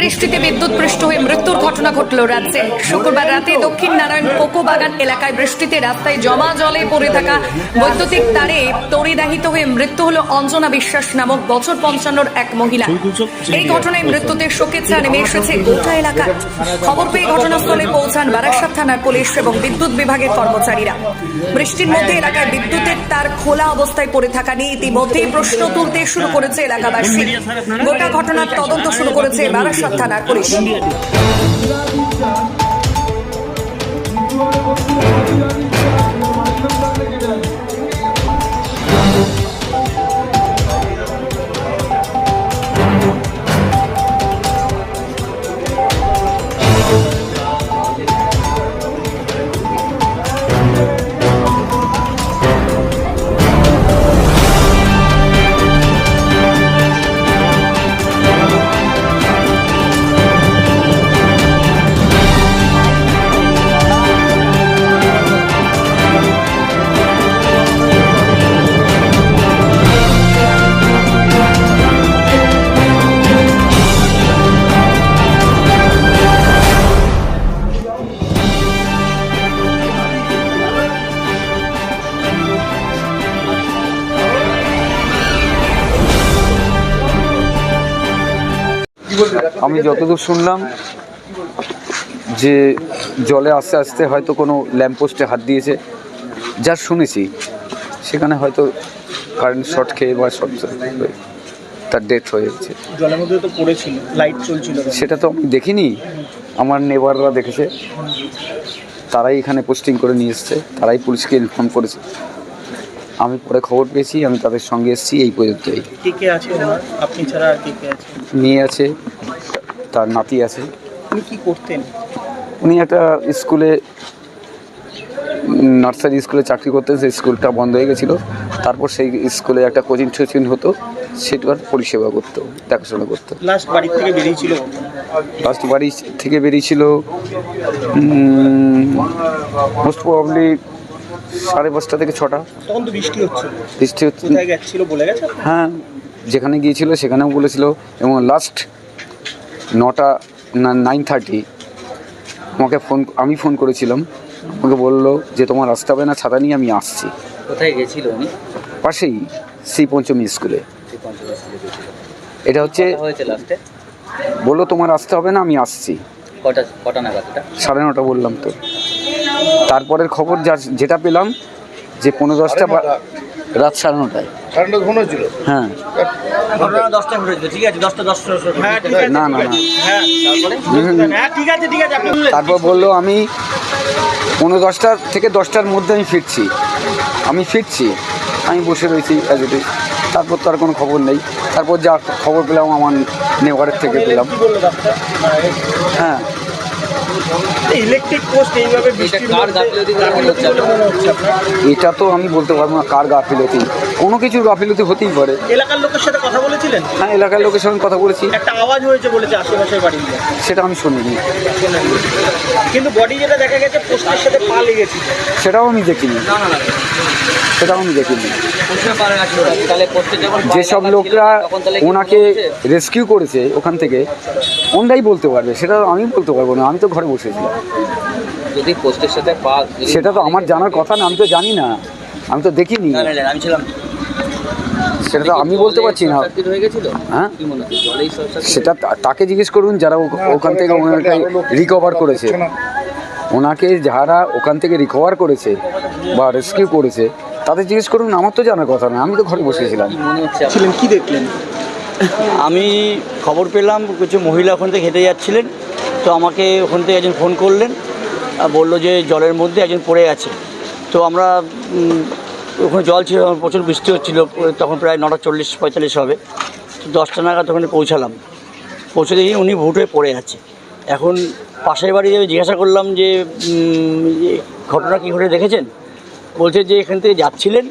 বৃষ্টিতে বিদ্যুৎপৃষ্ট হয়ে মৃত্যুর ঘটনা ঘটল রাজ্যে। শুক্রবার রাতে দক্ষিণ নারায়ণ কোকো বাগান এলাকায় বৃষ্টিতে রাস্তায় জমা জলে পড়ে থাকা বৈদ্যুতিক তারে তড়িদাহিত হয়ে মৃত্যু হলো অঞ্জনা বিশ্বাস নামক বছর 55 এক মহিলা। এই ঘটনায় মৃত্যুতে শোকের ছায়া নেমে এসেছে গোটা এলাকায়। খবর পেয়ে ঘটনাস্থলে পৌঁছান বারাসাত থানার পুলিশ এবং বিদ্যুৎ বিভাগের কর্মচারীরা। বৃষ্টির মধ্যে এলাকায় বিদ্যুতের তার খোলা অবস্থায় পড়ে থাকা নিয়ে ইতিমধ্যেই প্রশ্ন তুলতে শুরু করেছে এলাকাবাসী। গোটা ঘটনার তদন্ত শুরু করেছে বারাসাত থানার পুলিশ। আমি যতদূর শুনলাম যে জলে আস্তে আস্তে হয়তো কোনো ল্যাম্পপোস্টে হাত দিয়েছে, যা শুনেছি সেখানে হয়তো কারেন্ট শর্ট খেয়ে বা শর্ট তার ডেথ হয়ে গেছে। জলের মধ্যে তো পড়েছিল, লাইট চলছিল, সেটা তো আমি দেখিনি, আমার নেবাররা দেখেছে, তারাই এখানে পোস্টিং করে নিয়ে এসছে, তারাই পুলিশকে ইনফর্ম করেছে। আমি পরে খবর পেয়েছি, আমি তাদের সঙ্গে এসেছি। এই পর্যন্তই। কে কে আছে আপনি ছাড়া আর কে কে আছে? মেয়ে আছে, তার নাতি আছে। উনি কি করতেন? উনি একটা স্কুলে, নার্সারি স্কুলে চাকরি করতেন। সেই স্কুলটা বন্ধ হয়ে গেছিলো, তারপর সেই স্কুলে একটা কোচিং টোচিং হতো, সেটার পরিষেবা করতো, দেখাশোনা করতো। লাস্ট বাড়ি থেকে বেরিয়েছিল মোস্ট প্রবাবলি 5:30 থেকে 6টা। তখন তো বৃষ্টি হচ্ছে। কোথায় গেছিল বলে গেছে? হ্যাঁ, যেখানে গিয়েছিল সেখানেও বলেছিল। এবং লাস্ট 9:30 আমি ফোন করেছিলাম, আমাকে বললো যে তোমার আসতে হবে না, ছাতা নিয়ে আমি আসছি। কোথায় গেছিল উনি? পাশেই শ্রী পঞ্চমী স্কুলে। এটা হচ্ছে লাস্টে বললো তোমার আসতে হবে না, আমি আসছি। কটা নাগাদ? 9:30 বললাম তো। তারপরের খবর যেটা পেলাম যে 15-10টা রাত 9:30। হ্যাঁ, না না না, তারপর বললো আমি 15-10টা থেকে 10টার মধ্যে আমি ফিরছি। আমি বসে রয়েছি অ্যাজ ইট ইজ। তারপর তো আর কোনো খবর নেই। তারপর যা খবর পেলাম আমার নেওয়ারের থেকে পেলাম। হ্যাঁ, ইলেকট্রিক পোস্ট এইভাবে এটা তো আমি বলতে পারবো না কার গাফিলতি। কোনো কিছুর গাফিলতি হতেই পারে। এলাকার লোকের সাথে কথা বলেছিলেন? হ্যাঁ, এলাকার লোকের সঙ্গে কথা বলেছি। একটা আওয়াজ হয়েছে বলেছে আশেপাশের বাড়ি, সেটা আমি শুনিনি। কিন্তু বডি যেটা দেখা গেছে পোস্টের সাথে পা লেগেছে, সেটাও আমি দেখিনি। যেসব লোকরা ওনাকে রেস্কিউ করেছে ওখান থেকে, ওনারাই বলতে পারবে, সেটা আমি বলতে পারবো না। আমি তো ঘরে বসেছিলাম। যদি পোস্টের সাথে পা, সেটা তো আমার জানার কথা না, আমি তো জানি না, আমি তো দেখিনি। আমি ছিলাম, সেটা তো আমি বলতে পারছি না। হ্যাঁ, সেটা তাকে জিজ্ঞেস করুন যারা ওখান থেকে ওনাকে রিকভার করেছে। ওনাকে যারা ওখান থেকে রিকভার করেছে বা রেস্কিউ করেছে তাদের জিজ্ঞেস করুন, আমার তো জানার কথা না, আমি তো ঘরে বসেছিলাম। কি দেখলেন? আমি খবর পেলাম কিছু মহিলা ওখান থেকে হেঁটে যাচ্ছিলেন, তো আমাকে ওখান থেকে একজন ফোন করলেন, বললো যে জলের মধ্যে একজন পড়ে আছে। তো আমরা ওখানে জল ছিল, প্রচুর বৃষ্টি হচ্ছিলো, তখন প্রায় 9:40-45 হবে। তো 10টা নাগাদ ওখানে পৌঁছে দেখি উনি ভুট হয়ে পড়ে আছে। এখন পাশের বাড়ি যাবে জিজ্ঞাসা করলাম যে ঘটনা কী ঘটে দেখেছেন? বলছে যে এখান থেকে যাচ্ছিলেন,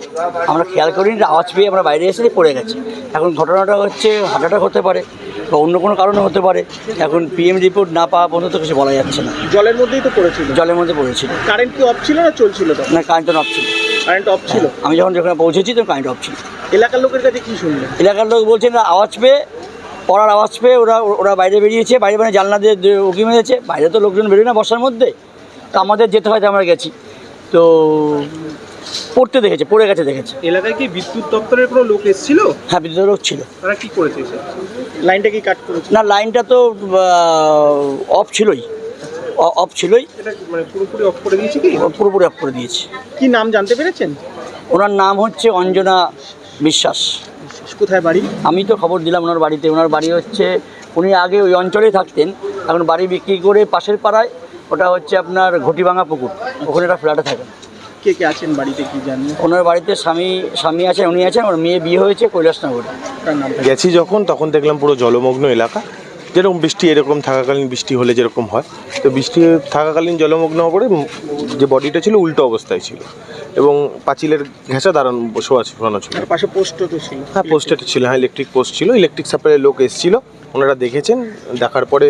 আমরা খেয়াল করিনি, আওয়াজ পেয়ে আমরা বাইরে এসে পড়ে গেছে। এখন ঘটনাটা হচ্ছে হার্ট অ্যাটাক হতে পারে বা অন্য কোনো কারণে হতে পারে। এখন পিএম রিপোর্ট না পাওয়া পর্যন্ত কিছু বলা যাচ্ছে না। জলের মধ্যেই তো পড়েছিল? জলের মধ্যে পড়েছিল। কারেন্ট কি অফ ছিল না চলছিল? না, কারেন্ট অফ ছিল। কারেন্ট অফ ছিল? আমি যখন পৌঁছেছি তখন কারেন্ট অফ ছিল। এলাকার লোকের কাছে কি শুনলেন? এলাকার লোক বলছেন আওয়াজ পেয়ে পড়ার আওয়াজ পেয়ে ওরা বাইরে বেরিয়েছে, বাইরে মানে জানলা দিয়ে উঁকি মেরেছে, বাইরে তো লোকজন বেরোয় না বর্ষার মধ্যে, তো আমাদের যেতে হয়, আমরা গেছি, তো পড়ে গেছে দেখেছে। এলাকায় কি বিদ্যুৎ দপ্তরের কোনো লোক এসেছিল? হ্যাঁ, বিদ্যুৎ লোক ছিল। তারা কি করেছে? লাইনটা কি কাট করেছে? না, লাইনটা তো অফ ছিলই। এটা মানে পুরোপুরি অফ করে দিয়েছে কি? পুরোপুরি অফ করে দিয়েছে। কি নাম জানতে পেরেছেন? ওনার নাম হচ্ছে অঞ্জনা বিশ্বাস। কোথায় বাড়ি? আমি তো খবর দিলাম ওনার বাড়িতে। ওনার বাড়ি হচ্ছে, উনি আগে ওই অঞ্চলেই থাকতেন, এখন বাড়ি বিক্রি করে পাশের পাড়ায়, ওটা হচ্ছে আপনার ঘটিভাঙা পুকুর, ওখানে একটা ফ্ল্যাটে থাকেন। কে কে আছেন বাড়িতে কি জানেন? ওনার বাড়িতে স্বামী আছেন, উনি আছেন, ওর মেয়ে বিয়ে হয়েছে কৈলাসনগরে। গেছি তখন দেখলাম পুরো জলমগ্ন এলাকা, যেরকম বৃষ্টি এরকম থাকাকালীন বৃষ্টি হলে যেরকম হয়, তো বৃষ্টি থাকাকালীন জলমগ্ন হওয়ার পরে যে বডিটা ছিল উল্টো অবস্থায় ছিল এবং পাঁচিলের ঘেঁষা শোয়ানো ছিল। পাশে পোস্টও তো ছিল। হ্যাঁ, পোস্টটা ছিল, হ্যাঁ ইলেকট্রিক পোস্ট ছিল। ইলেকট্রিক সাপ্লাইয়ের লোক এসেছিল, ওনারা দেখেছেন, দেখার পরে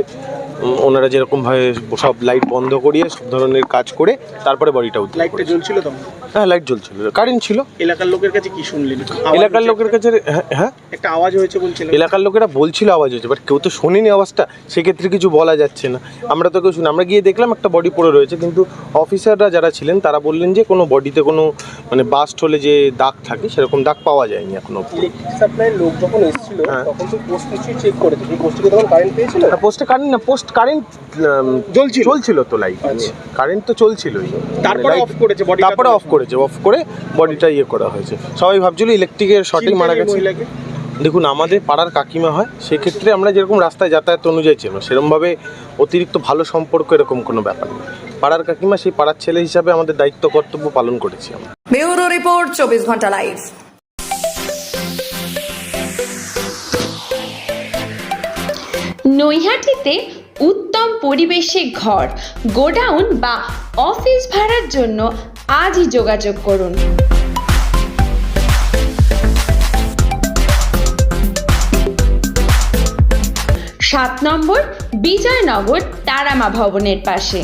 ওনারা যেরকমভাবে সব লাইট বন্ধ করিয়ে সব ধরনের কাজ করে তারপরে বডিটা উদ্ধার। লাইটটা জ্বলছিল তখন? হ্যাঁ, লাইট জ্বলছিল, কারেন্ট ছিল। এলাকার লোকের কাছে কি শুনলেন? এলাকার লোকের কাছে হ্যাঁ একটা আওয়াজ হয়েছে বলছিল। এলাকার লোকেরা বলছিল আওয়াজ হয়েছে, বাট কেউ তো শোনেনি আওয়াজটা, সেক্ষেত্রে কিছু বলা যাচ্ছে না। আমরা তো কেউ শুনি, আমরা গিয়ে দেখলাম একটা বডি পড়ে রয়েছে, কিন্তু অফিসাররা যারা ছিলেন তারা বললেন যে কোনো বডিতে কোনো মানে বাস্ট হলে যে দাগ থাকে সেরকম দাগ পাওয়া যায়নি এখনো। ইলেকট্রিক সাপ্লাইয়ের লোক যখন এসেছিল তখন তো পোস্ট কিছু চেক করেছে, এই পোস্টে তখন কারেন্ট পেয়েছিল? পোস্টে কারেন্ট না, পোস্ট কারেন্ট চলছিল তো, লাইট কারেন্ট তো চলছিলই, তারপরে অফ করেছে বডি, তারপরে অফ করে বডিটা করা হয়েছে। সবাই ভাবছিল ইলেকট্রিকের শর্টেই মারা গেছে। দেখুন, আমাদের পাড়ার কাকিমা হয়, সেক্ষেত্রে আমরা যেরকম রাস্তায় যাতায়াত অনুযায়ী ছিল, সেরকমভাবে অতিরিক্ত ভালো সম্পর্ক এরকম কোনো ব্যাপার নেই। পাড়ার কাকিমা, সেই পাড়ার ছেলে হিসাবে আমাদের দায়িত্ব কর্তব্য পালন করেছি আমরা। ব্যুরো রিপোর্ট, 24 ঘন্টা লাইভ। নৈহাটিতে উত্তম পরিবেশে ঘর, গোডাউন বা অফিস ভাড়ার জন্য আজই যোগাযোগ করুন। 7 নম্বর বিজয়নগর তারামা ভবনের পাশে।